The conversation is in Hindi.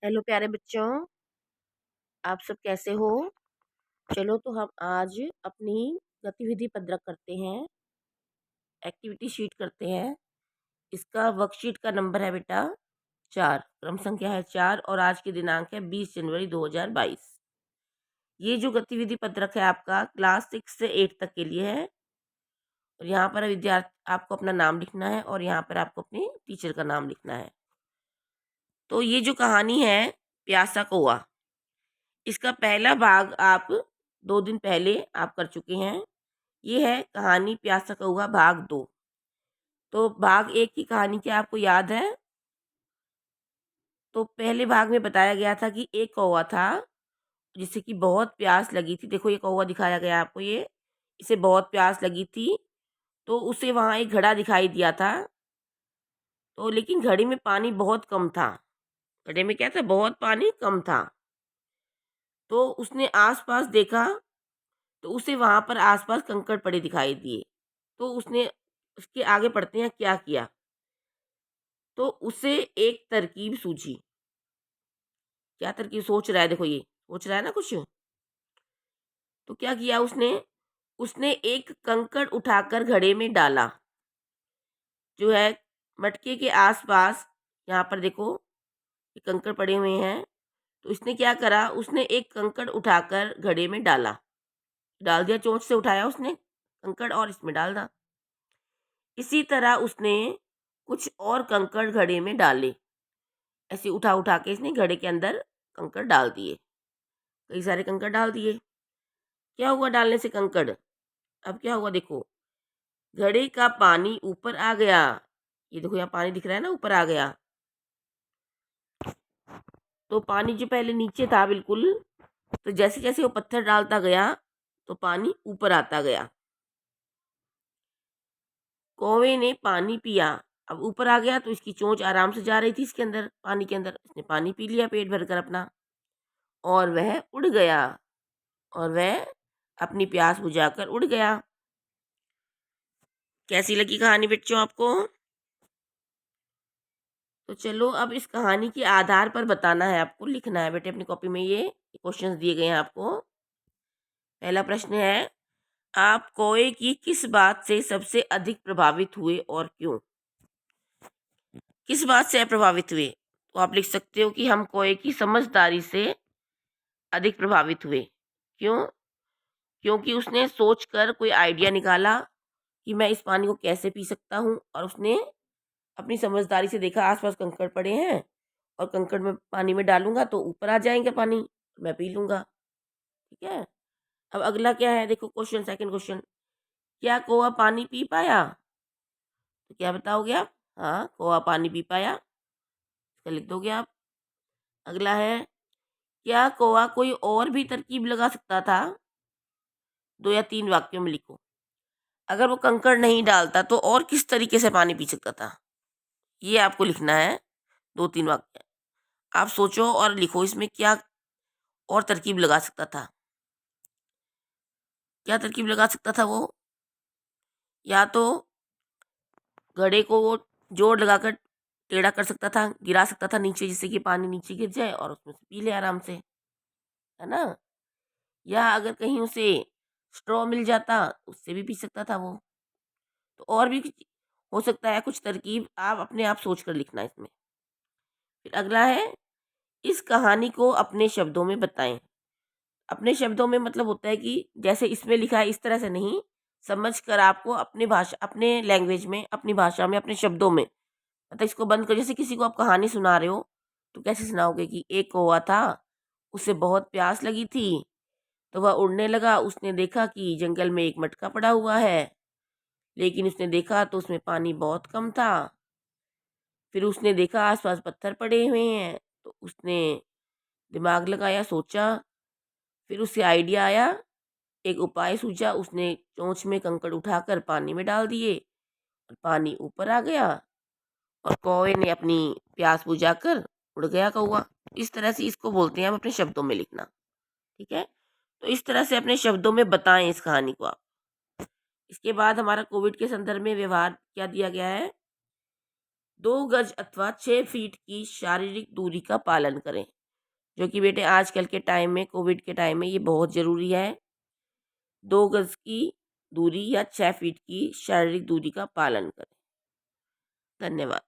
हेलो प्यारे बच्चों, आप सब कैसे हो? चलो तो हम आज अपनी गतिविधि पत्रक करते हैं, एक्टिविटी शीट करते हैं। इसका वर्कशीट का नंबर है बेटा 4, क्रम संख्या है 4 और आज की दिनांक है 20 जनवरी 2022। ये जो गतिविधि पत्रक है आपका क्लास 6 से 8 तक के लिए है और यहाँ पर विद्यार्थी आपको अपना नाम लिखना है और यहाँ पर आपको अपनी टीचर का नाम लिखना है। तो ये जो कहानी है प्यासा कौआ, इसका पहला भाग आप 2 दिन पहले आप कर चुके हैं। ये है कहानी प्यासा कौआ भाग 2। तो भाग 1 की कहानी क्या आपको याद है? तो पहले भाग में बताया गया था कि एक कौवा था जिसे कि बहुत प्यास लगी थी। देखो ये कौवा दिखाया गया आपको ये, इसे बहुत प्यास लगी थी तो उसे वहाँ एक घड़ा दिखाई दिया था। तो लेकिन घड़े में पानी बहुत कम था। घड़े में क्या था? बहुत पानी कम था। तो उसने आस-पास देखा तो उसे वहाँ पर आस-पास कंकड़ पड़े दिखाई दिए। तो उसने उसके आगे बढ़ते हैं क्या किया? तो उसे एक तरकीब सूझी। क्या तरकीब सोच रहा है? देखो ये सोच रहा है ना कुछ। तो क्या किया उसने? उसने एक कंकड़ उठाकर घड़े में डाला। जो है मटके के आस-पास यहाँ पर देखो ये कंकड़ पड़े हुए हैं। तो इसने क्या करा? उसने एक कंकड़ उठाकर घड़े में डाला। डाल दिया, चोंच से उठाया उसने कंकड़ और इसमें डाल दा। इसी तरह उसने कुछ और कंकड़ घड़े में डाले। ऐसे उठा-उठा के इसने घड़े के अंदर कंकड़ डाल दिए। कई सारे कंकड़ डाल दिए। क्या हुआ डालने से कंकड़? अब क्या हुआ देखो, घड़े का पानी ऊपर आ गया। ये देखो यहाँ पानी दिख रहा है ना, ऊपर आ गया। तो पानी जो पहले नीचे था बिल्कुल, तो जैसे-जैसे वो पत्थर डालता गया, तो पानी ऊपर आता गया। कौवे ने पानी पिया। अब ऊपर आ गया तो इसकी चोंच आराम से जा रही थी इसके अंदर, पानी के अंदर। इसने पानी पी लिया पेट भरकर अपना और वह उड़ गया और वह अपनी प्यास बुझाकर उड़ गया। कैसी लगी कहानी बच्चों आपको? तो चलो अब इस कहानी के आधार पर बताना है आपको, लिखना है बेटे अपनी कॉपी में। ये क्वेश्चंस दिए गए हैं आपको। पहला प्रश्न है, आप कौवे की किस बात से सबसे अधिक प्रभावित हुए और क्यों? किस बात से आप प्रभावित हुए? तो आप लिख सकते हो कि हम कौवे की समझदारी से अधिक प्रभावित हुए। क्यों? क्योंकि उसने सोचकर कोई आइडिया निकाला कि मैं इस पानी को कैसे पी सकता हूँ और उसने अपनी समझदारी से देखा आस-पास कंकड़ पड़े हैं और कंकड़ में पानी में डालूँगा तो ऊपर आ जाएँगे पानी, मैं पी लूँगा। ठीक है? अब अगला क्या है देखो क्वेश्चन, सेकंड क्वेश्चन, क्या कौवा पानी पी पाया? तो क्या बताओगे आप? हाँ, कौवा पानी पी पाया, इसका लिख दोगे आप। अगला है, क्या कौवा कोई और भी तरकीब लगा सकता था? 2 या 3 वाक्यों में लिखो। अगर वो कंकड़ नहीं डालता तो और किस तरीके से पानी पी सकता था? ये आपको लिखना है 2-3 वाक्य। आप सोचो और लिखो इसमें क्या और तरकीब लगा सकता था? क्या तरकीब लगा सकता था वो? या तो घड़े को वो जोर लगाकर टेढ़ा कर सकता था, गिरा सकता था नीचे जिससे कि पानी नीचे गिर जाए और उसमें से पी ले आराम से, है ना? या अगर कहीं उसे स्ट्रॉ मिल जाता, उससे भी पी सकता था वो। तो और भी कुछ हो सकता है कुछ तरकीब, आप अपने आप सोच कर लिखना इसमें। फिर अगला है, इस कहानी को अपने शब्दों में बताएँ। अपने शब्दों में मतलब होता है कि जैसे इसमें लिखा है इस तरह से नहीं, समझ कर आपको अपनी भाषा, अपने लैंग्वेज में, अपनी भाषा में, अपने शब्दों में, मतलब इसको बंद कर, जैसे किसी को आप कहानी सुना रहे हो, तो कैसे सुनाओगे कि एक कौवा था, उसे बहुत प्यास लगी थी, तो वह उड़ने लगा, उसने देखा कि जंगल में एक मटका पड़ा हुआ है, लेकिन उसने देखा तो उसमें पानी बहुत कम था। फिर उसने देखा आस-पास पत्थर पड़े हुए हैं, तो उसने दिमाग लगाया, सोचा, फिर उसे आइडिया आया, एक उपाय सूझा, उसने चोंच में कंकड़ उठाकर पानी में डाल दिए और पानी ऊपर आ गया और कौवे ने अपनी प्यास बुझाकर उड़ गया कौवा। इस तरह से इसको बोलते हैं हम अपने शब्दों में लिखना। ठीक है? तो इस तरह से अपने शब्दों में बताएं इस कहानी को आप। इसके बाद हमारा कोविड के संदर्भ में व्यवहार क्या दिया गया है? 2 गज अथवा 6 फीट की शारीरिक दूरी का पालन करें, जो कि बेटे आजकल के टाइम में, कोविड के टाइम में ये बहुत ज़रूरी है। 2 गज की दूरी या 6 फीट की शारीरिक दूरी का पालन करें। धन्यवाद।